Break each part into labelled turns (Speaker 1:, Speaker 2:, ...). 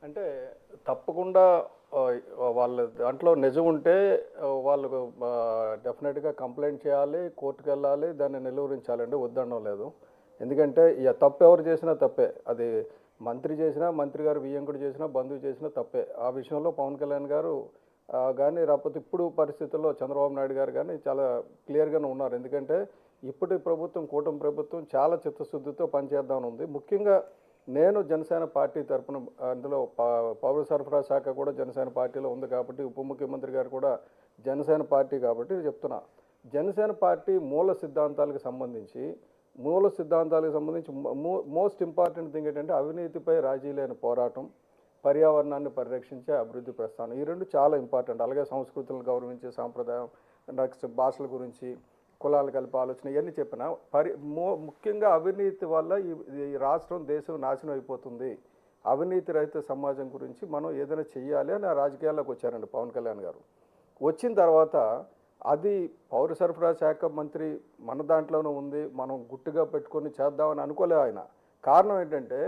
Speaker 1: అంటే తప్పకుండా వాళ్ళ దాంట్లో నిజం ఉంటే వాళ్ళు డెఫినెట్‌గా కంప్లెయింట్ చేయాలి, కోర్టుకెళ్ళాలి, దాన్ని నిలువరించాలండి. వద్దనడం లేదు. ఎందుకంటే తప్పు ఎవరు చేసినా తప్పే. అది మంత్రి చేసినా, మంత్రి గారు వియ్యంకుడు చేసినా, బంధువు చేసినా తప్పే. ఆ విషయంలో పవన్ కళ్యాణ్ గారు గానీ రాకపోతే ఇప్పుడు పరిస్థితుల్లో చంద్రబాబు నాయుడు గారు గానీ చాలా క్లియర్‌గానే ఉన్నారు. ఎందుకంటే ఇప్పటి ప్రభుత్వం, కూటమి ప్రభుత్వం చాలా చిత్తశుద్ధితో పనిచేద్దామని ఉంది. ముఖ్యంగా నేను జనసేన పార్టీ తరపున అందులో పౌర సరఫరా శాఖ కూడా జనసేన పార్టీలో ఉంది కాబట్టి, ఉప ముఖ్యమంత్రి గారు కూడా జనసేన పార్టీ కాబట్టి చెప్తున్నా. జనసేన పార్టీ మూల సిద్ధాంతాలకు సంబంధించి మోస్ట్ ఇంపార్టెంట్ థింగ్ ఏంటంటే అవినీతిపై రాజీ లేని పోరాటం, పర్యావరణాన్ని పరిరక్షించే అభివృద్ధి ప్రస్థానం. ఈ రెండు చాలా ఇంపార్టెంట్. అలాగే సంస్కృతులను గౌరవించే సాంప్రదాయం, నెక్స్ట్ భాషల గురించి, కులాలు కలిపి ఆలోచన ఇవన్నీ చెప్పిన ముఖ్యంగా అవినీతి వల్ల ఈ రాష్ట్రం దేశం నాశనం అయిపోతుంది. అవినీతి రహిత సమాజం గురించి మనం ఏదైనా చెయ్యాలి అని రాజకీయాల్లోకి వచ్చారండి పవన్ కళ్యాణ్ గారు. వచ్చిన తర్వాత అది పౌర సరఫరా శాఖ మంత్రి మన దాంట్లోనే ఉంది, మనం గుట్టుగా పెట్టుకొని చేద్దామని అనుకోలే ఆయన. కారణం ఏంటంటే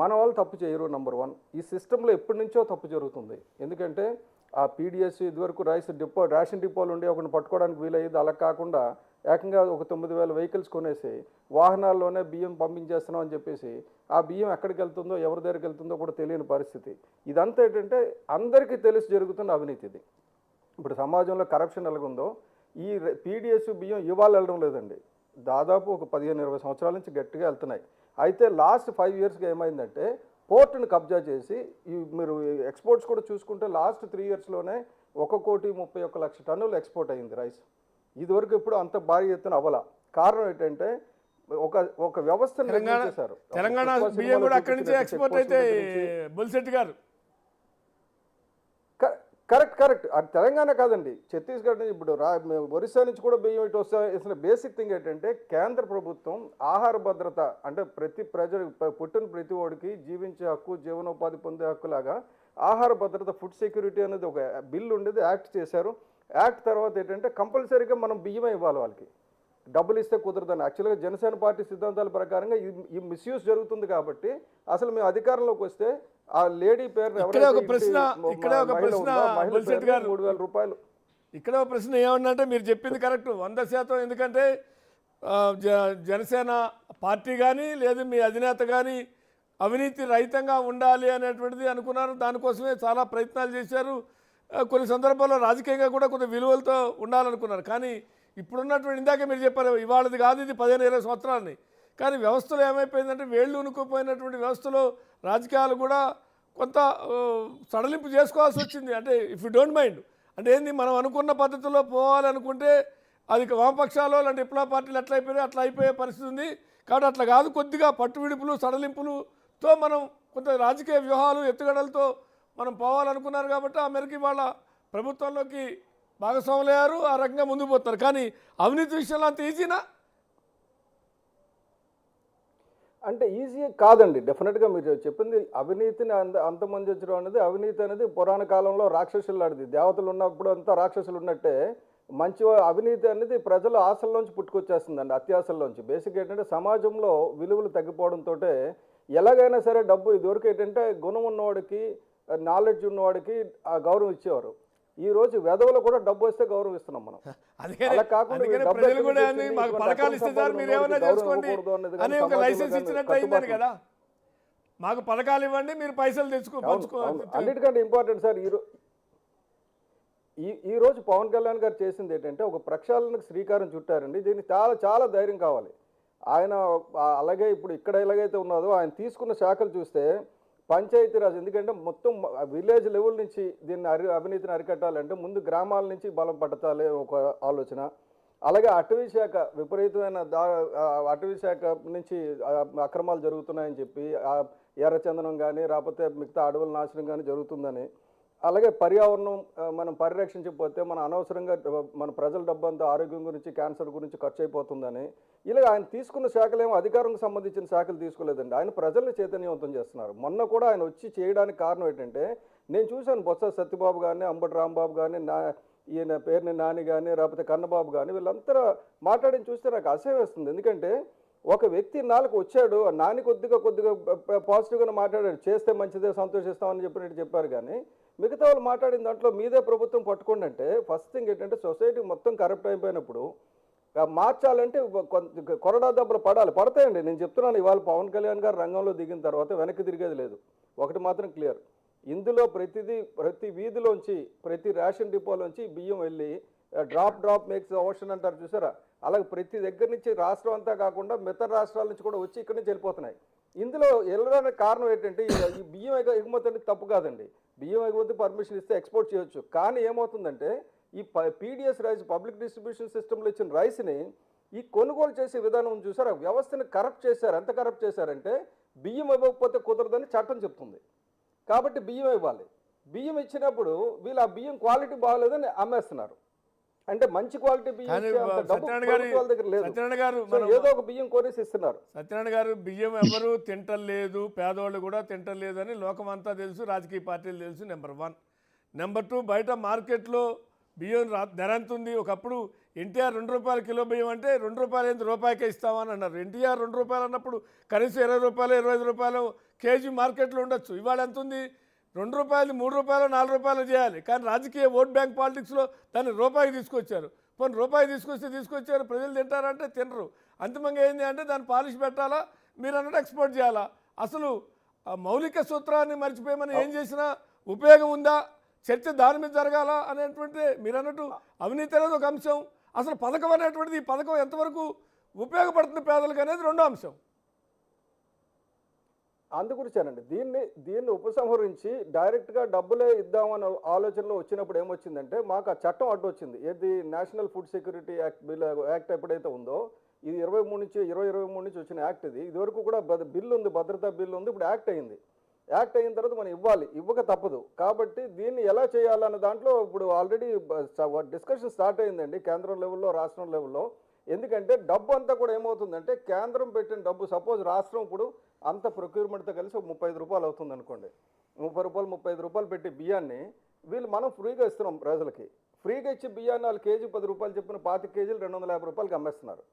Speaker 1: మన వాళ్ళు తప్పు చేయరు. నెంబర్ 1, ఈ సిస్టంలో ఎప్పటి నుంచో తప్పు జరుగుతుంది. ఎందుకంటే ఆ పీడిఎస్ ఇదివరకు రేషన్ డిపోలు ఉండి ఒకరిని పట్టుకోవడానికి వీలయ్యేది. అలా కాకుండా ఏకంగా ఒక 9,000 వెహికల్స్ కొనేసి వాహనాల్లోనే బియ్యం పంపించేస్తున్నాం అని చెప్పేసి ఆ బియ్యం ఎక్కడికి వెళ్తుందో, ఎవరి దగ్గరికి వెళ్తుందో కూడా తెలియని పరిస్థితి. ఇదంతా ఏంటంటే అందరికీ తెలిసి జరుగుతున్న అవినీతి ఇది. ఇప్పుడు సమాజంలో కరప్షన్ ఎలాగుందో ఈ పీడిఎస్ బియ్యం ఇవాళ వెళ్ళడం లేదండి. దాదాపు ఒక 15-20 సంవత్సరాల నుంచి గట్టిగా వెళ్తున్నాయి. అయితే లాస్ట్ 5 ఇయర్స్గా ఏమైందంటే పోర్టును కబ్జా చేసి మీరు ఎక్స్పోర్ట్స్ కూడా చూసుకుంటే లాస్ట్ 3 ఇయర్స్లోనే 1,31,00,000 టన్నులు ఎక్స్పోర్ట్ అయింది రైస్. ఇదివరకు ఇప్పుడు అంత భారీ ఎత్తున అవ్వాల. కారణం ఏంటంటే ఒక వ్యవస్థను నిర్మించేశారు.
Speaker 2: తెలంగాణ బియ్యం కూడా అక్కడి నుంచి ఎక్స్పోర్ట్ అయితే బొలిశెట్టి గారు
Speaker 1: కరెక్ట్. అది తెలంగాణ కాదండి, ఛత్తీస్గఢ్ నుంచి ఇప్పుడు ఒరిస్సా నుంచి కూడా బియ్యం ఇటు వస్తే బేసిక్ థింగ్ ఏంటంటే కేంద్ర ప్రభుత్వం ఆహార భద్రత అంటే ప్రతి పుట్టిన ప్రతి వాడికి జీవించే హక్కు, జీవనోపాధి పొందే హక్కులాగా ఆహార భద్రత, ఫుడ్ సెక్యూరిటీ అనేది ఒక బిల్ ఉండేది, యాక్ట్ చేశారు. యాక్ట్ తర్వాత ఏంటంటే కంపల్సరీగా మనం బియ్యమే ఇవ్వాలి వాళ్ళకి, డబ్బులు ఇస్తే కుదరదని. యాక్చువల్గా జనసేన పార్టీ సిద్ధాంతాల ప్రకారంగా ఈ మిస్యూజ్ జరుగుతుంది కాబట్టి అసలు మేము అధికారంలోకి వస్తే ఆ లేడీ పేరు
Speaker 2: ఇక్కడ ఒక ప్రశ్న
Speaker 1: 3,000 రూపాయలు.
Speaker 2: ఇక్కడ ఒక ప్రశ్న ఏమన్నంటే మీరు చెప్పింది కరెక్ట్ 100%. ఎందుకంటే జనసేన పార్టీ కానీ లేదు మీ అధినేత కానీ అవినీతి రహితంగా ఉండాలి అనేటువంటిది అనుకున్నారు. దానికోసమే చాలా ప్రయత్నాలు చేశారు. కొన్ని సందర్భాల్లో రాజకీయంగా కూడా కొంత విలువలతో ఉండాలనుకున్నారు. కానీ ఇప్పుడున్నటువంటి ఇందాక మీరు చెప్పారు ఇవాళది కాదు, ఇది 15-20 సంవత్సరాలని. కానీ వ్యవస్థలో ఏమైపోయిందంటే వేళ్ళు ఉనుకుపోయినటువంటి వ్యవస్థలో రాజకీయాలు కూడా కొంత సడలింపు చేసుకోవాల్సి వచ్చింది. అంటే ఇఫ్ యూ డోంట్ మైండ్ అంటే ఏంది, మనం అనుకున్న పద్ధతిలో పోవాలనుకుంటే అది వామపక్షాలు అలాంటి విప్లవ పార్టీలు ఎట్లా అయిపోయాయి అట్లా అయిపోయే పరిస్థితి ఉంది. కాబట్టి అట్లా కాదు, కొద్దిగా పట్టు విడుపులు సడలింపులతో మనం కొంత రాజకీయ వ్యూహాలు ఎత్తుగడలతో మనం పోవాలనుకున్నారు. కాబట్టి ఆ మేరకు వాళ్ళ ప్రభుత్వంలోకి భాగస్వాములయ్యారు, ఆ రకంగా ముందుకు పోతున్నారు. కానీ అవినీతి విషయంలో అంత ఈజీనా
Speaker 1: అంటే ఈజీ కాదండి. డెఫినెట్గా మీరు చెప్పింది అవినీతిని అంతమొందించడం అనేది, అవినీతి అనేది పురాణ కాలంలో రాక్షసులు ఆడిది. దేవతలు ఉన్నప్పుడు అంతా రాక్షసులు ఉన్నట్టే అవినీతి అనేది ప్రజల ఆశల్లోంచి పుట్టుకొచ్చేస్తుందండి, అత్యాశల్లోంచి. బేసిక్ ఏంటంటే సమాజంలో విలువలు తగ్గిపోవడంతో ఎలాగైనా సరే డబ్బు, ఇదివరకు ఏంటంటే గుణం ఉన్నవాడికి, నాలెడ్జ్ ఉన్నవాడికి ఆ గౌరవం ఇచ్చేవారు. ఈ రోజు వెధవలు కూడా డబ్బు వస్తే గౌరవం ఇస్తున్నాం మనం. అలా కాకుండా
Speaker 2: పథకాలు ఇస్తే సార్ మీరు ఏమన్నా చేసుకోండి అని ఒక లైసెన్స్ ఇచ్చినట్టు అయిందని కదా. మాకు పథకాలు ఇవ్వండి, మీరు పైసలు తెచ్చుకో.
Speaker 1: అన్నిటికంటే ఇంపార్టెంట్ సార్ ఈ రోజు పవన్ కళ్యాణ్ గారు చేసింది ఏంటంటే ఒక ప్రక్షాళనకు శ్రీకారం చుట్టారండి. దీనికి చాలా చాలా ధైర్యం కావాలి. ఆయన అలాగే ఇప్పుడు ఇక్కడ ఎలాగైతే ఉన్నదో ఆయన తీసుకున్న శాఖలు చూస్తే పంచాయతీరాజ్, ఎందుకంటే మొత్తం విలేజ్ లెవెల్ నుంచి దీన్ని అవినీతిని అరికట్టాలంటే ముందు గ్రామాల నుంచి బలం పడతాలి ఒక ఆలోచన. అలాగే అటవీ శాఖ విపరీతమైన అటవీ శాఖ నుంచి అక్రమాలు జరుగుతున్నాయని చెప్పి ఎర్రచందనం కానీ రాకపోతే మిగతా అడవుల నాశనం కానీ జరుగుతుందని, అలాగే పర్యావరణం మనం పరిరక్షించకపోతే మన అనవసరంగా మన ప్రజల డబ్బంతా ఆరోగ్యం గురించి, క్యాన్సర్ గురించి ఖర్చు అయిపోతుందని, ఇలా ఆయన తీసుకున్న శాఖలేమో అధికారంకి సంబంధించిన శాఖలు తీసుకోలేదండి. ఆయన ప్రజల్ని చైతన్యవంతం చేస్తున్నారు. మొన్న కూడా ఆయన వచ్చి చేయడానికి కారణం ఏంటంటే నేను చూశాను బొత్స సత్యబాబు కానీ, అంబటి రాంబాబు కానీ, ఈయన పేరుని నాని కానీ, లేకపోతే కన్నబాబు కానీ వీళ్ళంతా మాట్లాడిన చూస్తే నాకు అసహ్యం వేస్తుంది. ఎందుకంటే ఒక వ్యక్తి నాలుగు వచ్చాడు, నాని కొద్దిగా పాజిటివ్గా మాట్లాడాడు, చేస్తే మంచిదే సంతోషిస్తామని చెప్పినట్టు చెప్పారు. కానీ మిగతా వాళ్ళు మాట్లాడిన దాంట్లో మీదే ప్రభుత్వం పట్టుకోండి అంటే ఫస్ట్ థింగ్ ఏంటంటే సొసైటీ మొత్తం కరప్ట్ అయిపోయినప్పుడు మార్చాలంటే కొరడా దెబ్బలు పడతాయండి. నేను చెప్తున్నాను, ఇవాళ పవన్ కళ్యాణ్ గారు రంగంలో దిగిన తర్వాత వెనక్కి తిరిగేది లేదు. ఒకటి మాత్రం క్లియర్, ఇందులో ప్రతి వీధిలోంచి ప్రతి రేషన్ డిపోలోంచి బియ్యం వెళ్ళి డ్రాప్ మేక్స్ ఓషన్ అంటారు చూసారా, అలాగే ప్రతి దగ్గర నుంచి రాష్ట్రం అంతా కాకుండా మిగతా రాష్ట్రాల నుంచి కూడా వచ్చి ఇక్కడి నుంచి వెళ్ళిపోతున్నాయి. ఇందులో వెళ్ళడానికి కారణం ఏంటంటే ఈ బియ్యం ఎగుమతి అంటే తప్పు కాదండి. బియ్యం ఎగుమతి పర్మిషన్ ఇస్తే ఎక్స్పోర్ట్ చేయొచ్చు. కానీ ఏమవుతుందంటే ఈ పీడిఎస్ రైస్, పబ్లిక్ డిస్ట్రిబ్యూషన్ సిస్టంలో ఇచ్చిన రైస్ని ఈ కొనుగోలు చేసే విధానం చూసారా, వ్యవస్థని కరప్ట్ చేశారు. ఎంత కరప్ట్ చేశారంటే బియ్యం ఇవ్వకపోతే కుదరదని చట్టం చెప్తుంది. కాబట్టి బియ్యం ఇవ్వాలి. బియ్యం ఇచ్చినప్పుడు వీళ్ళు ఆ బియ్యం క్వాలిటీ బాగలేదని అమ్మేస్తున్నారు. అంటే మంచి క్వాలిటీ బియ్యం వాళ్ళ దగ్గర లేదు, ఏదో ఒక బియ్యం కొనేసి ఇస్తున్నారు.
Speaker 2: సత్యనారాయణ గారు, బియ్యం ఎవరు తింటలేదు, పేదవాళ్ళు కూడా తింటలేదు అని లోకమంతా తెలుసు, రాజకీయ పార్టీలు తెలుసు. నెంబర్ 1. నెంబర్ 2, బయట మార్కెట్లో బియ్యం ధర ఎంత ఉంది? ఒకప్పుడు ఎన్టీఆర్ 2 రూపాయల కిలో బియ్యం అంటే 2 రూపాయలు ఏంది, రూపాయికే ఇస్తామని అన్నారు. ఎన్టీఆర్ 2 రూపాయలు అన్నప్పుడు కనీసం 20 రూపాయలు 25 రూపాయలు కేజీ మార్కెట్లో ఉండొచ్చు. ఇవాళ ఎంత ఉంది? 2 రూపాయలు 3 రూపాయలు 4 రూపాయలు చేయాలి. కానీ రాజకీయ ఓట్ బ్యాంక్ పాలిటిక్స్లో దాన్ని రూపాయికి తీసుకొచ్చారు. పోనీ రూపాయి తీసుకొచ్చారు, ప్రజలు తింటారంటే తినరు. అంతిమంగా ఏంది అంటే దాన్ని పాలిష్ పెట్టాలా, మీరు అన్నట్టు ఎక్స్పోర్ట్ చేయాలా. అసలు మౌలిక సూత్రాన్ని మర్చిపోయి ఏం చేసినా ఉపయోగం ఉందా, చర్చ దాని మీద జరగాల అనేటువంటి మీరు అన్నట్టు అవినీతి అనేది ఒక అంశం. అసలు పథకం అనేటువంటిది, ఈ పథకం ఎంతవరకు ఉపయోగపడుతుంది పేదలకు అనేది రెండో అంశం.
Speaker 1: అందుగురించానండి దీన్ని ఉపసంహరించి డైరెక్ట్గా డబ్బులే ఇద్దామన్న ఆలోచనలో వచ్చినప్పుడు ఏమొచ్చిందంటే మాకు ఆ చట్టం అడ్డు వచ్చింది. ఏది నేషనల్ ఫుడ్ సెక్యూరిటీ యాక్ట్ ఎప్పుడైతే ఉందో, ఇది 2023 నుంచి వచ్చిన యాక్ట్. ఇదివరకు కూడా బిల్లు ఉంది, భద్రతా బిల్లు ఉంది, ఇప్పుడు యాక్ట్ అయింది. యాక్ట్ అయిన తర్వాత మనం ఇవ్వక తప్పదు. కాబట్టి దీన్ని ఎలా చేయాలన్న దాంట్లో ఇప్పుడు ఆల్రెడీ డిస్కషన్ స్టార్ట్ అయిందండి, కేంద్రం లెవెల్లో, రాష్ట్రం లెవెల్లో. ఎందుకంటే డబ్బు అంతా కూడా ఏమవుతుందంటే కేంద్రం పెట్టిన డబ్బు, సపోజ్ రాష్ట్రం ఇప్పుడు అంత ప్రొక్యూర్మెంట్తో కలిసి 35 రూపాయలు అవుతుంది అనుకోండి, 30 రూపాయలు 35 రూపాయలు పెట్టి బియ్యాన్ని మనం ఫ్రీగా ఇస్తున్నాం ప్రజలకి. ఫ్రీగా ఇచ్చి బియ్యాన్ని వాళ్ళు కేజీ 10 రూపాయలు చెప్పిన 25 కేజీలు 250 రూపాయలకి అమ్మేస్తున్నారు.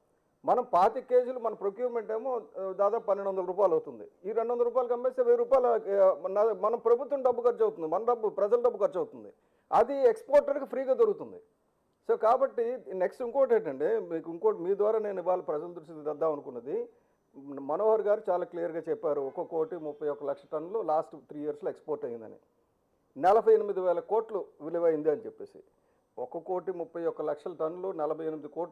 Speaker 1: మనం 25 కేజీలు మన ప్రొక్యూర్మెంట్ ఏమో దాదాపు 1200 రూపాయలు అవుతుంది. ఈ 200 రూపాయలకి అమ్మేస్తే 1000 రూపాయలు మన ప్రభుత్వం డబ్బు ఖర్చు అవుతుంది, మన డబ్బు ప్రజల డబ్బు ఖర్చు అవుతుంది. అది ఎక్స్పోర్టర్కి ఫ్రీగా దొరుకుతుంది. సో కాబట్టి నెక్స్ట్ ఇంకోటి ఏంటంటే మీ ద్వారా నేను ఇవాళ ప్రజల దృష్టికి తెద్దాం అనుకున్నది, మనోహర్ గారు చాలా క్లియర్గా చెప్పారు, 1,31,00,000 టన్నులు లాస్ట్ 3 ఇయర్స్లో ఎక్స్పోర్ట్ అయ్యిందని, 48,000 కోట్లు విలువైంది అని చెప్పేసి. 1,31,00,000 టన్నులు 48 కోట్లు